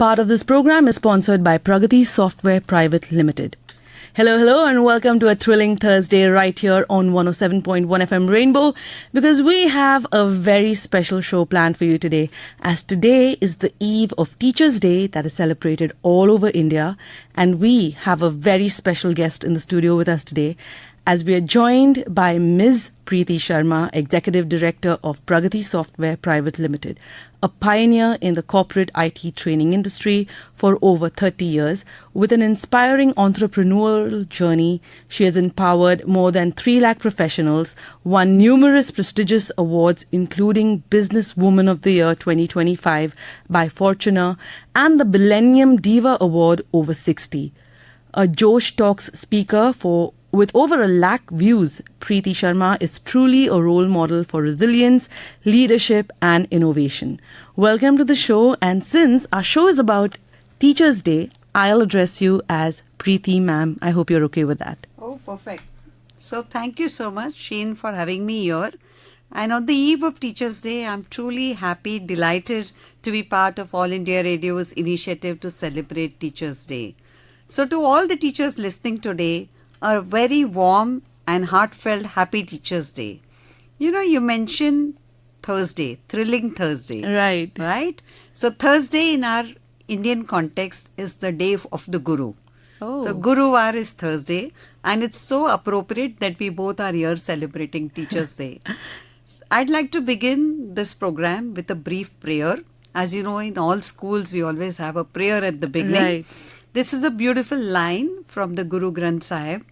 part of this program is sponsored by Pragati Software Private Limited. Hello, and welcome to a thrilling Thursday right here on 107.1 FM Rainbow, because we have a very special show planned for you today, as today is the eve of Teachers' Day that is celebrated all over India, and we have a very special guest in the studio with us today, as we are joined by Ms. Preeti Sharma, Executive Director of Pragati Software Private Limited, a pioneer in the corporate IT training industry for over 30 years. With an inspiring entrepreneurial journey, she has empowered more than 3 lakh professionals, won numerous prestigious awards including Business Woman of the Year 2025 by Fortuna and the Millennium Diva Award over 60. A Josh Talks speaker with over 1 lakh views, Preeti Sharma is truly a role model for resilience, leadership and innovation. Welcome to the show, and since our show is about Teachers' Day, I'll address you as Preeti ma'am. I hope you're okay with that. Oh, perfect. So thank you so much, Sheen, for having me here. And on the eve of Teachers' Day, I'm truly happy, delighted to be part of All India Radio's initiative to celebrate Teachers' Day. So to all the teachers listening today, a very warm and heartfelt Happy Teachers' Day. You mentioned Thursday, thrilling Thursday. Right? So Thursday in our Indian context is the day of the Guru. Oh. So Guruvar is Thursday, and it's so appropriate that we both are here celebrating Teachers' Day. I'd like to begin this program with a brief prayer. As you know, in all schools, we always have a prayer at the beginning. Right. This is a beautiful line from the Guru Granth Sahib,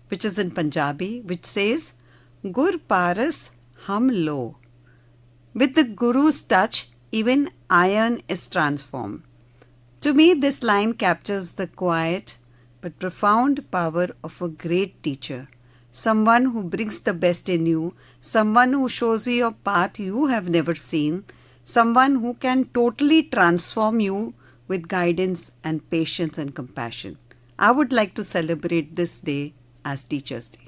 which is in Punjabi, which says, Gur Paras Hum Lo. With the Guru's touch, even iron is transformed. To me, this line captures the quiet but profound power of a great teacher, someone who brings the best in you, someone who shows you a path you have never seen, someone who can totally transform you with guidance and patience and compassion. I would like to celebrate this day as Teachers' Day.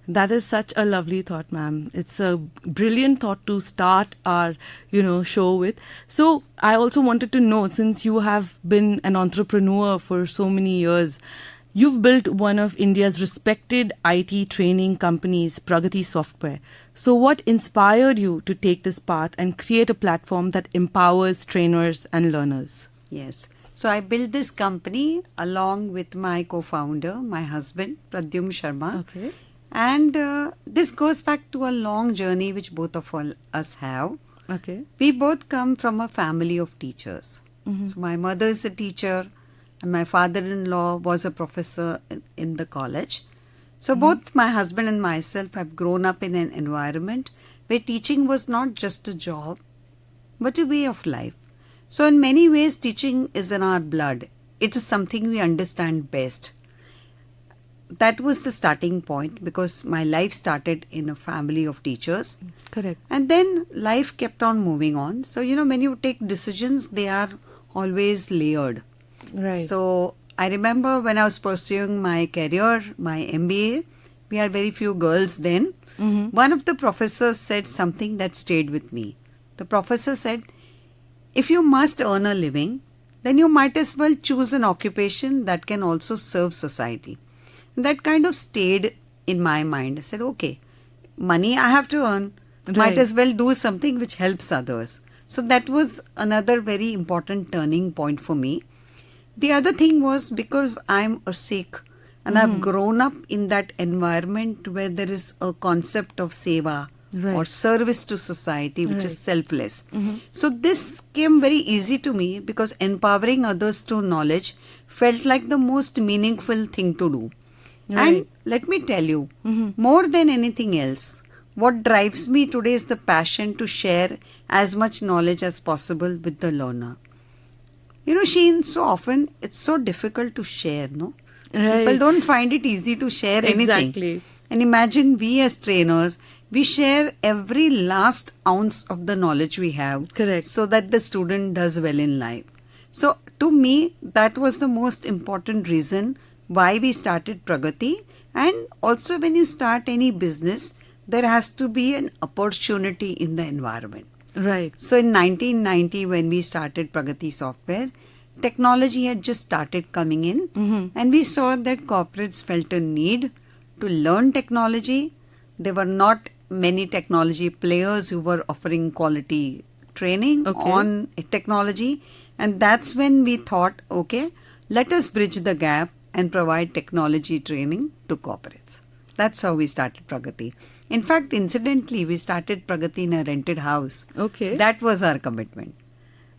That is such a lovely thought, ma'am. It's a brilliant thought to start our, show with. So I also wanted to know, since you have been an entrepreneur for so many years, you've built one of India's respected IT training companies, Pragati Software. So what inspired you to take this path and create a platform that empowers trainers and learners? Yes. So I built this company along with my co-founder, my husband, Pradyum Sharma. Okay. And this goes back to a long journey which both of us have. Okay. We both come from a family of teachers. Mm-hmm. So my mother is a teacher and my father-in-law was a professor in the college. So both my husband and myself have grown up in an environment where teaching was not just a job, but a way of life. So in many ways, teaching is in our blood. It is something we understand best. That was the starting point, because my life started in a family of teachers. Correct. And then life kept on moving on. So, when you take decisions, they are always layered. Right. So I remember when I was pursuing my career, my MBA, we had very few girls then. Mm-hmm. One of the professors said something that stayed with me. The professor said, if you must earn a living, then you might as well choose an occupation that can also serve society. And that kind of stayed in my mind. I said, okay, money I have to earn. Right. Might as well do something which helps others. So that was another very important turning point for me. The other thing was, because I'm a Sikh and I've grown up in that environment where there is a concept of seva, right, or service to society, which right, is selfless. Mm-hmm. So this came very easy to me, because empowering others through knowledge felt like the most meaningful thing to do. Right. And let me tell you, Mm-hmm. more than anything else, what drives me today is the passion to share as much knowledge as possible with the learner. Sheen, so often it's so difficult to share, no? Right. People don't find it easy to share anything. Exactly. And imagine we as trainers, we share every last ounce of the knowledge we have. Correct. So that the student does well in life. So to me, that was the most important reason why we started Pragati. And also, when you start any business, there has to be an opportunity in the environment. Right. So in 1990, when we started Pragati Software, technology had just started coming in, and we saw that corporates felt a need to learn technology. There were not many technology players who were offering quality training on technology, and that's when we thought, okay, let us bridge the gap and provide technology training to corporates. That's how we started Pragati. In fact, incidentally, we started Pragati in a rented house. Okay. That was our commitment.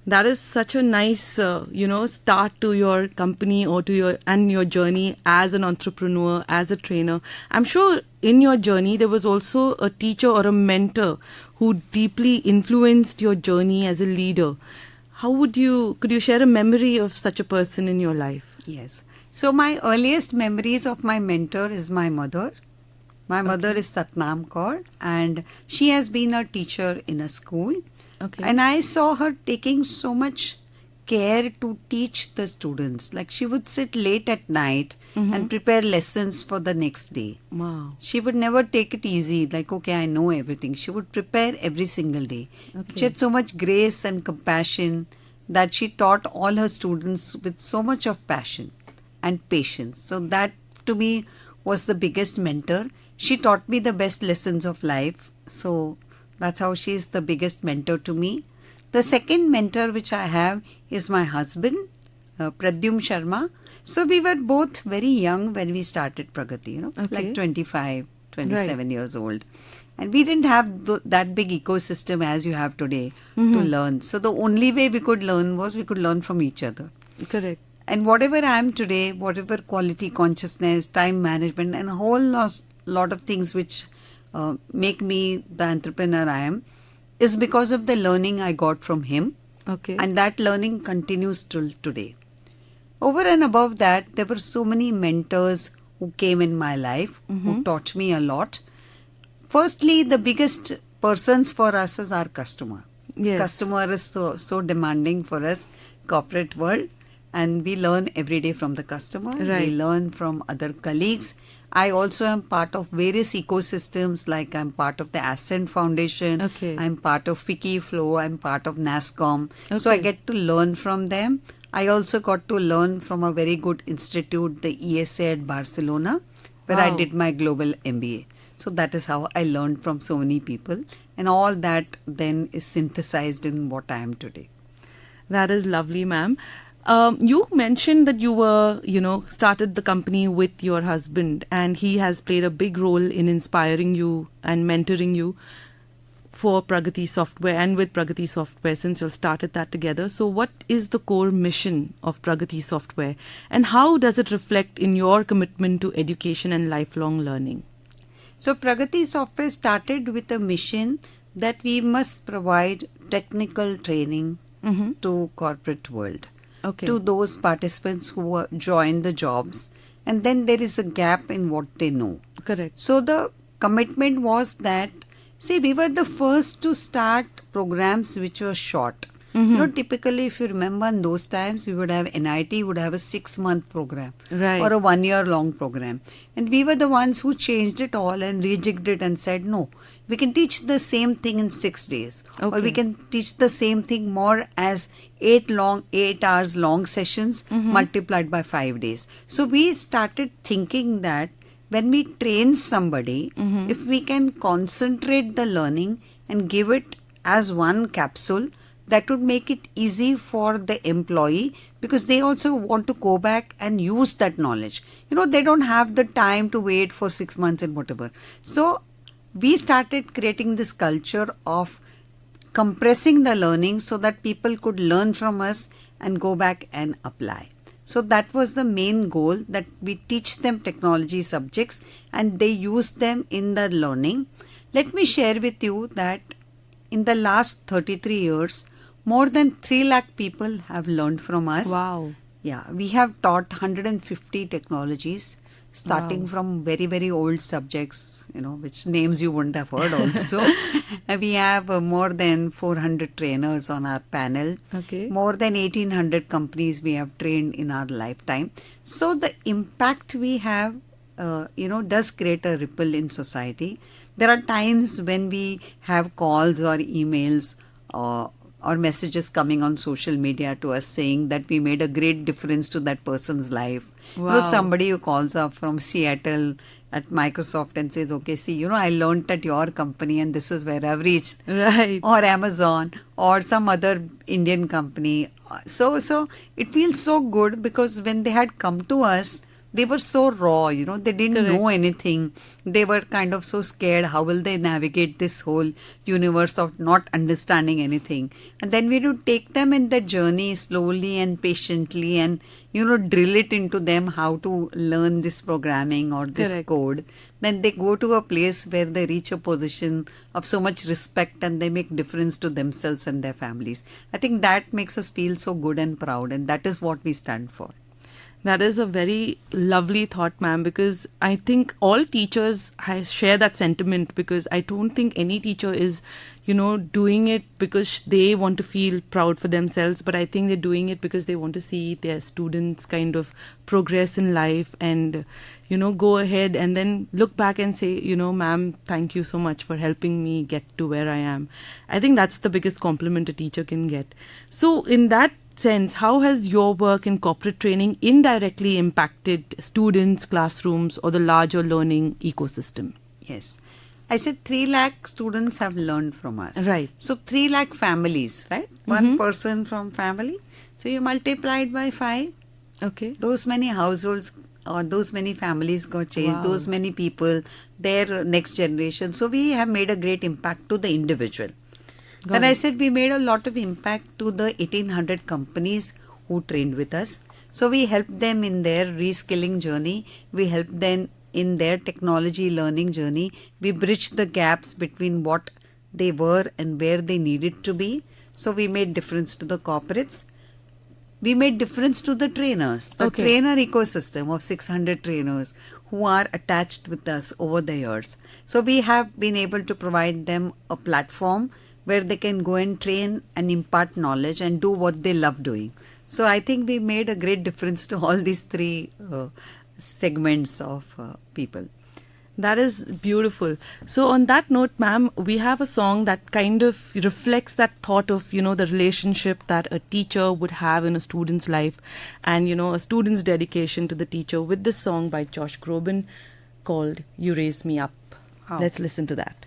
That is such a nice, start to your company or to your journey as an entrepreneur, as a trainer. I'm sure in your journey there was also a teacher or a mentor who deeply influenced your journey as a leader. Could you share a memory of such a person in your life? Yes. So my earliest memories of my mentor is my mother. My mother is Satnam Kaur, and she has been a teacher in a school. Okay. And I saw her taking so much care to teach the students. Like she would sit late at night and prepare lessons for the next day. Wow. She would never take it easy, like, okay, I know everything. She would prepare every single day. Okay. She had so much grace and compassion that she taught all her students with so much of passion and patience. So that to me was the biggest mentor. She taught me the best lessons of life. So that's how she is the biggest mentor to me. The second mentor which I have is my husband, Pradyum Sharma. So we were both very young when we started Pragati, Okay. like 25, 27 years old. And we didn't have that big ecosystem as you have today to learn. So the only way we could learn was we could learn from each other. Correct. And whatever I am today, whatever quality consciousness, time management, and a whole lot of things which make me the entrepreneur I am, is because of the learning I got from him. Okay. And that learning continues till today. Over and above that, there were so many mentors who came in my life, who taught me a lot. Firstly, the biggest persons for us is our customer. Yes. Customer is so demanding for us, corporate world, and we learn every day from the customer. Right. We learn from other colleagues. I also am part of various ecosystems, like I'm part of the Ascent Foundation. Okay. I'm part of Wikiflow. I'm part of NASCOM. So I Okay. get to learn from them. I also got to learn from a very good institute, the ESA at Barcelona, where I Wow. did my global MBA. So that is how I learned from so many people. And all that then is synthesized in what I am today. That is lovely, ma'am. You mentioned that you were, started the company with your husband, and he has played a big role in inspiring you and mentoring you for Pragati Software and with Pragati Software since you started that together. So what is the core mission of Pragati Software, and how does it reflect in your commitment to education and lifelong learning? So Pragati Software started with a mission that we must provide technical training to corporate world. Okay. To those participants who join the jobs, and then there is a gap in what they know. Correct. So the commitment was that, see, we were the first to start programs which were short. Typically, if you remember in those times, we would have NIT would have a 6-month program Right. or a 1-year long program. And we were the ones who changed it all and rejigged it and said, no, we can teach the same thing in 6 days. Or we Okay. can teach the same thing more as 8 hours long sessions multiplied by 5 days. So we started thinking that when we train somebody, if we can concentrate the learning and give it as one capsule, that would make it easy for the employee, because they also want to go back and use that knowledge. They don't have the time to wait for 6 months and whatever. So we started creating this culture of compressing the learning so that people could learn from us and go back and apply. So that was the main goal, that we teach them technology subjects and they use them in their learning. Let me share with you that in the last 33 years, more than 3 lakh people have learned from us. Wow. Yeah, we have taught 150 technologies, starting Wow. from very, very old subjects, which names you wouldn't have heard also. We have more than 400 trainers on our panel. Okay. More than 1800 companies we have trained in our lifetime. So the impact we have, does create a ripple in society. There are times when we have calls or emails or messages coming on social media to us saying that we made a great difference to that person's life. Wow. Somebody who calls up from Seattle at Microsoft and says, okay, see, I learned at your company and this is where I've reached. Right. Or Amazon or some other Indian company. So it feels so good because when they had come to us, they were so raw, they didn't know anything. They were kind of so scared. How will they navigate this whole universe of not understanding anything? And then we would take them in the journey slowly and patiently and, drill it into them how to learn this programming or this code. Then they go to a place where they reach a position of so much respect and they make difference to themselves and their families. I think that makes us feel so good and proud, and that is what we stand for. That is a very lovely thought, ma'am, because I think all teachers share that sentiment, because I don't think any teacher is, doing it because they want to feel proud for themselves, but I think they're doing it because they want to see their students kind of progress in life and, go ahead and then look back and say, ma'am, thank you so much for helping me get to where I am. I think that's the biggest compliment a teacher can get. So in that sense, how has your work in corporate training indirectly impacted students, classrooms, or the larger learning ecosystem? Yes. I said 3 lakh students have learned from us. Right. So 3 lakh families, right? One person from family. So you multiply it by 5. Okay. Those many households or those many families got changed. Wow. Those many people, their next generation. So we have made a great impact to the individual. Then I said we made a lot of impact to the 1800 companies who trained with us. So we helped them in their reskilling journey. We helped them in their technology learning journey. We bridged the gaps between what they were and where they needed to be. So we made difference to the corporates. We made difference to the trainers, the trainer ecosystem of 600 trainers who are attached with us over the years. So we have been able to provide them a platform where they can go and train and impart knowledge and do what they love doing. So I think we made a great difference to all these 3 segments of people. That is beautiful. So on that note, ma'am, we have a song that kind of reflects that thought of, the relationship that a teacher would have in a student's life and, a student's dedication to the teacher, with this song by Josh Groban called You Raise Me Up. Wow. Let's listen to that.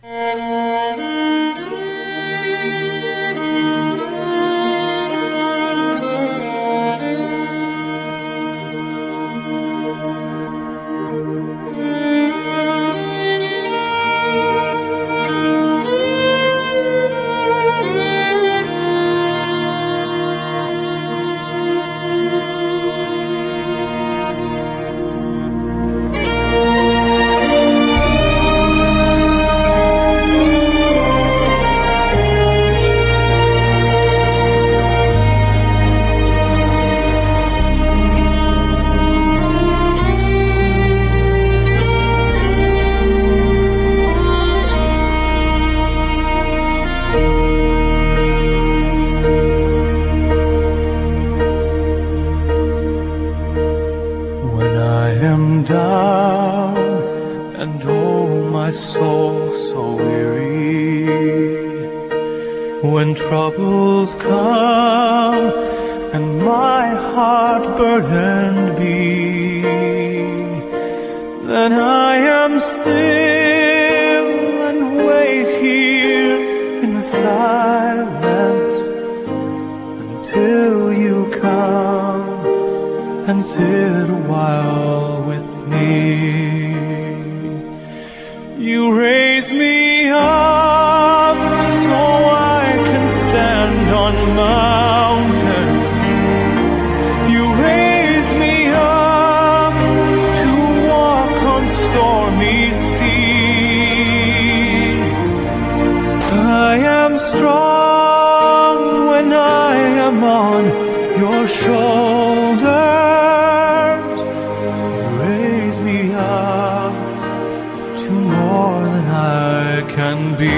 When troubles come and my heart burdened be, then I am still and wait here in the silence until you come and sit a while with me. You raise me up so I can stand on mountains. You raise me up to walk on stormy seas. I am strong when I am on your shoulders. You raise me up to more than I can be.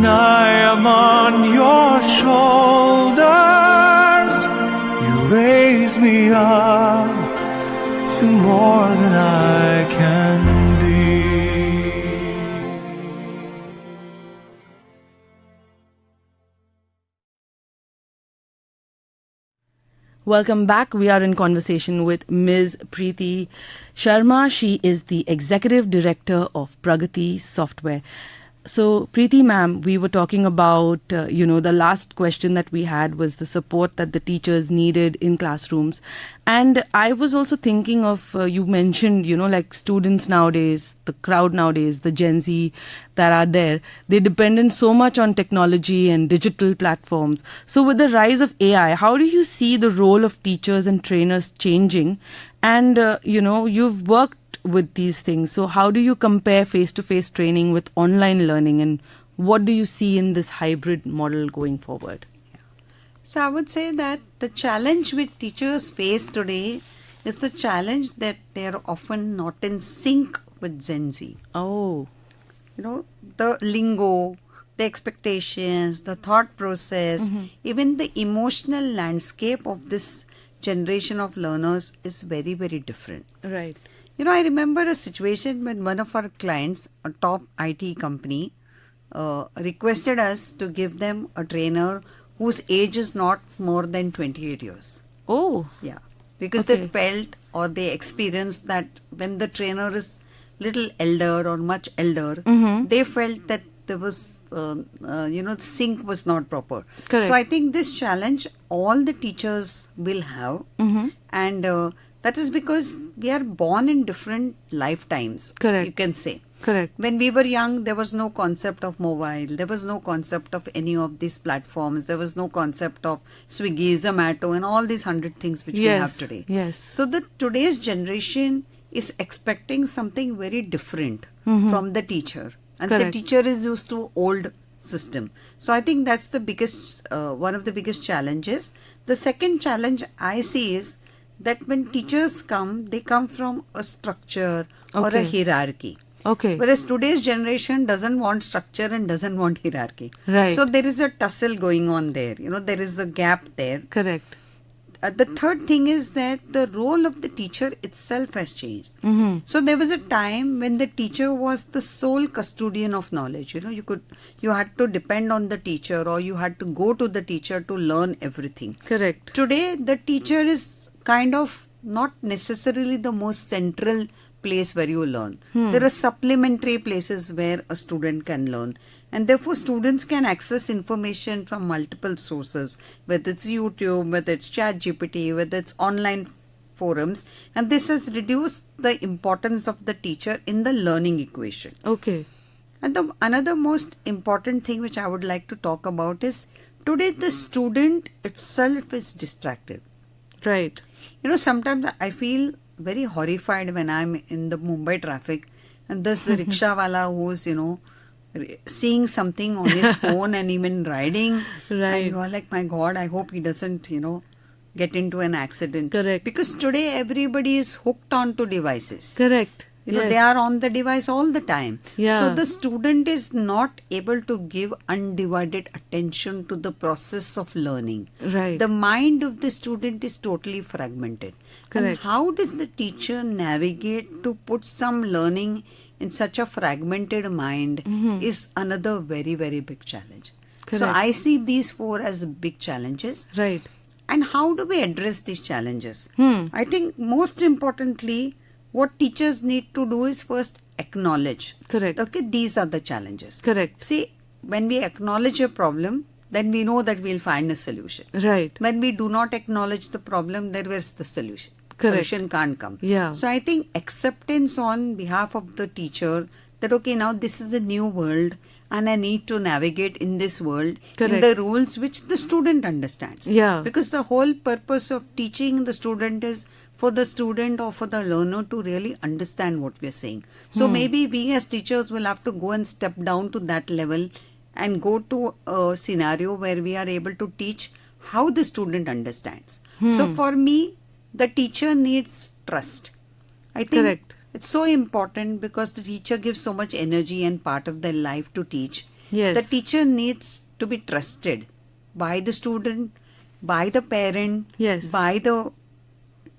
when I am on your shoulders. You raise me up to more than I can be. Welcome back. We are in conversation with Ms. Preeti Sharma. She is the Executive Director of Pragati Software. So, Preeti ma'am, we were talking about, the last question that we had was the support that the teachers needed in classrooms. And I was also thinking of, you mentioned, like students nowadays, the crowd nowadays, the Gen Z that are there, they depend so much on technology and digital platforms. So, with the rise of AI, how do you see the role of teachers and trainers changing? And, you've worked with these things. So how do you compare face-to-face training with online learning, and what do you see in this hybrid model going forward? So I would say that the challenge which teachers face today is the challenge that they are often not in sync with Gen Z. Oh. The lingo, the expectations, the thought process, even the emotional landscape of this generation of learners is very, very different. Right. I remember a situation when one of our clients, a top IT company, requested us to give them a trainer whose age is not more than 28 years. Oh. Yeah. Because Okay. they felt or they experienced that when the trainer is little elder or much elder, they felt that there was, the sync was not proper. Correct. So I think this challenge all the teachers will have. And that is because we are born in different lifetimes. Correct. You can say. Correct. When we were young, there was no concept of mobile. There was no concept of any of these platforms. There was no concept of Swiggy, Zomato, and all these 100 things which we have today. Yes. So the today's generation is expecting something very different from the teacher, and Correct. the teacher is used to old system. So I think that's the biggest, one of the biggest challenges. The second challenge I see is that when teachers come, they come from a structure or a Okay. hierarchy. Okay. Whereas today's generation doesn't want structure and doesn't want hierarchy. Right. So there is a tussle going on there. There is a gap there. Correct. The third thing is that the role of the teacher itself has changed. So there was a time when the teacher was the sole custodian of knowledge. You had to depend on the teacher, or you had to go to the teacher to learn everything. Correct. Today, the teacher is kind of not necessarily the most central place where you learn. There are supplementary places where a student can learn. And therefore, students can access information from multiple sources, whether it's YouTube, whether it's ChatGPT, whether it's online forums. And this has reduced the importance of the teacher in the learning equation. Okay. And another most important thing which I would like to talk about is today the student itself is distracted. Right. Sometimes I feel very horrified when I'm in the Mumbai traffic and there's the rickshaw wala who's, seeing something on his phone and even riding. Right. And you're like, my God, I hope he doesn't, get into an accident. Correct. Because today everybody is hooked onto devices. Correct. They are on the device all the time. Yeah. So the student is not able to give undivided attention to the process of learning. Right. The mind of the student is totally fragmented. Correct. And how does the teacher navigate to put some learning in such a fragmented mind is another very, very big challenge. So Correct. I see these four as big challenges. Right. And how do we address these challenges? I think most importantly, what teachers need to do is first acknowledge. Correct. Okay, these are the challenges. Correct. See, when we acknowledge a problem, then we know that we'll find a solution. Right. When we do not acknowledge the problem, then where's the solution? Correct. Solution can't come. Yeah. So I think acceptance on behalf of the teacher that, okay, now this is a new world and I need to navigate in this world in Correct. the rules which the student understands. Yeah. Because the whole purpose of teaching the student is for the student or for the learner to really understand what we are saying. So maybe we as teachers will have to go and step down to that level and go to a scenario where we are able to teach how the student understands. So for me, the teacher needs trust. I think Correct. it's so important because the teacher gives so much energy and part of their life to teach. Yes. The teacher needs to be trusted by the student, by the parent, Yes. by the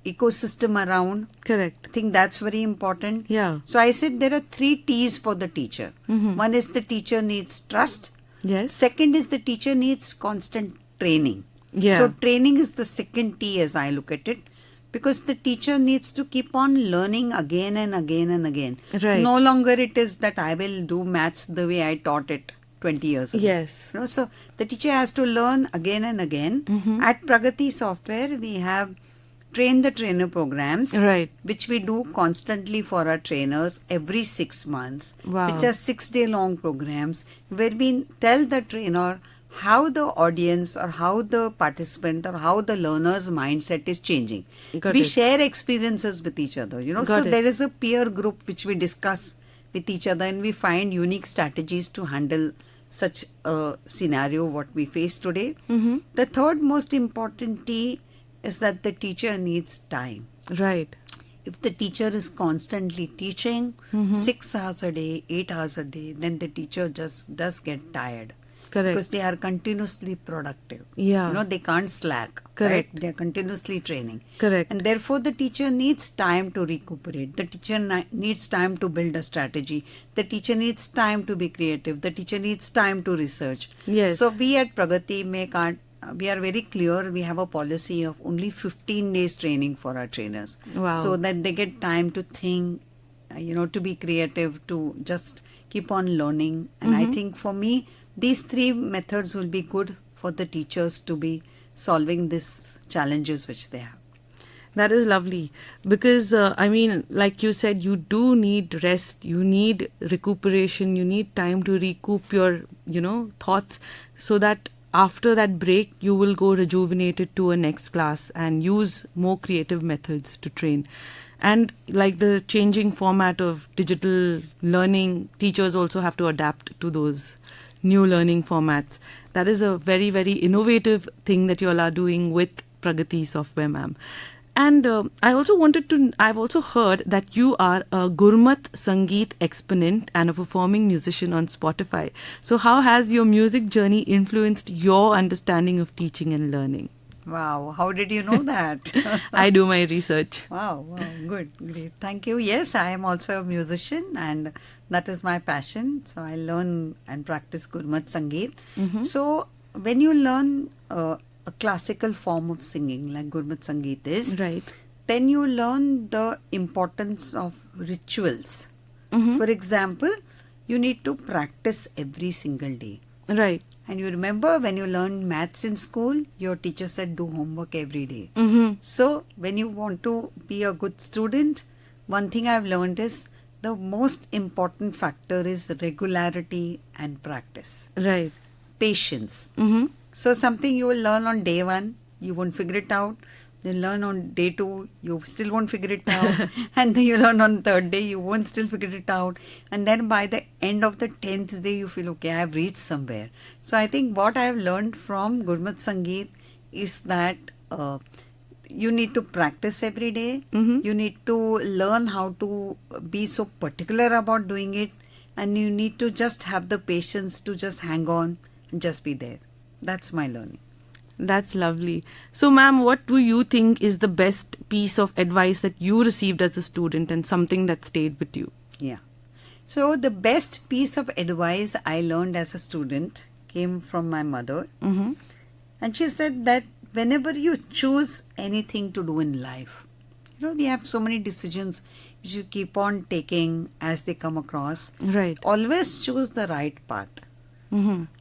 ecosystem around. Correct. I think that's very important. Yeah. So I said there are 3 T's for the teacher. One is the teacher needs trust. Yes. Second is the teacher needs constant training. Yeah. So training is the second T as I look at it, because the teacher needs to keep on learning again and again and again. Right. No longer it is that I will do maths the way I taught it 20 years ago. Yes. You know, so the teacher has to learn again and again. At Pragati Software, we have train the trainer programs, Right. which we do constantly for our trainers every 6 months, Wow. which are 6-day long programs where we tell the trainer how the audience or how the participant or how the learner's mindset is changing. Got We it. share experiences with each other, you know. Got So it. there is a peer group which we discuss with each other, and we find unique strategies to handle such a scenario what we face today. The third most important T is that the teacher needs time. Right. If the teacher is constantly teaching 6 hours a day, 8 hours a day, then the teacher just does get tired. Correct. Because they are continuously productive. Yeah. You know, they can't slack. Correct. Right? They are continuously training. Correct. And therefore, the teacher needs time to recuperate. The teacher needs time to build a strategy. The teacher needs time to be creative. The teacher needs time to research. Yes. So we at Pragati we are very clear. We have a policy of only 15 days training for our trainers. Wow. So that they get time to think, to be creative, to just keep on learning. And I think for me, these 3 methods will be good for the teachers to be solving these challenges which they have. That is lovely because, like you said, you do need rest, you need recuperation, you need time to recoup your, thoughts so that after that break, you will go rejuvenated to a next class and use more creative methods to train. And like the changing format of digital learning, teachers also have to adapt to those new learning formats. That is a very, very innovative thing that you all are doing with Pragati Software, ma'am. And I've also heard that you are a Gurmat Sangeet exponent and a performing musician on Spotify. So how has your music journey influenced your understanding of teaching and learning? Wow, how did you know that? I do my research. Wow, good, great. Thank you. Yes, I am also a musician and that is my passion. So I learn and practice Gurmat Sangeet. So when you learn a classical form of singing like Gurmat Sangeet is, Right. then you learn the importance of rituals. For example, you need to practice every single day. Right. And you remember when you learned maths in school, your teacher said do homework every day. So when you want to be a good student, one thing I've learned is the most important factor is regularity and practice. Right. Patience. Mm-hmm. So something you will learn on day 1, you won't figure it out. Then learn on day 2, you still won't figure it out. And then you learn on 3rd day, you won't still figure it out. And then by the end of the 10th day, you feel, okay, I've reached somewhere. So I think what I have learned from Gurmat Sangeet is that you need to practice every day. You need to learn how to be so particular about doing it. And you need to just have the patience to just hang on and just be there. That's my learning. That's lovely. So, ma'am, what do you think is the best piece of advice that you received as a student and something that stayed with you? Yeah. So the best piece of advice I learned as a student came from my mother. And she said that whenever you choose anything to do in life, we have so many decisions which you keep on taking as they come across. Right. Always choose the right path.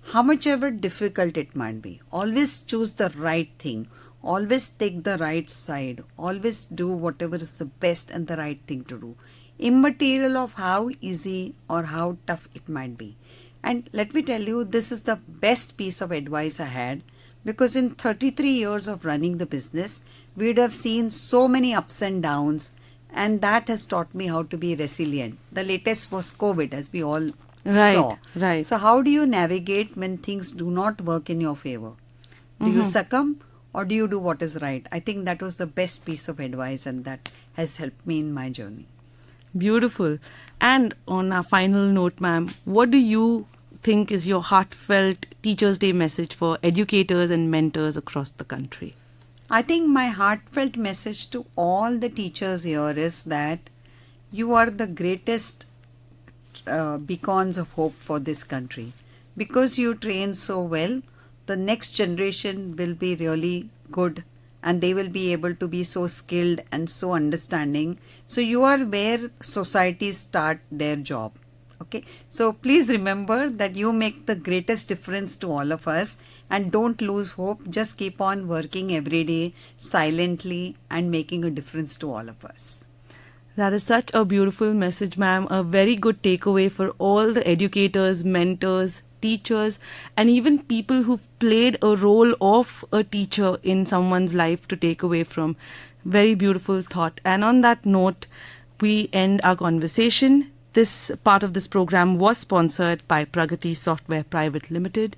How much ever difficult it might be, always choose the right thing, always take the right side, always do whatever is the best and the right thing to do, immaterial of how easy or how tough it might be. And let me tell you, this is the best piece of advice I had, because in 33 years of running the business, we'd have seen so many ups and downs, and that has taught me how to be resilient. The latest was COVID, as we all saw. Right. So how do you navigate when things do not work in your favor? Do you succumb or do you do what is right? I think that was the best piece of advice and that has helped me in my journey. Beautiful. And on our final note, ma'am, what do you think is your heartfelt Teachers' Day message for educators and mentors across the country? I think my heartfelt message to all the teachers here is that you are the greatest beacons of hope for this country. Because you train so well, the next generation will be really good and they will be able to be so skilled and so understanding. So you are where societies start their job. Okay, so please remember that you make the greatest difference to all of us, and don't lose hope. Just keep on working every day silently and making a difference to all of us. That is such a beautiful message, ma'am. A very good takeaway for all the educators, mentors, teachers, and even people who've played a role of a teacher in someone's life to take away from. Very beautiful thought. And on that note, we end our conversation. This part of this program was sponsored by Pragati Software Private Limited.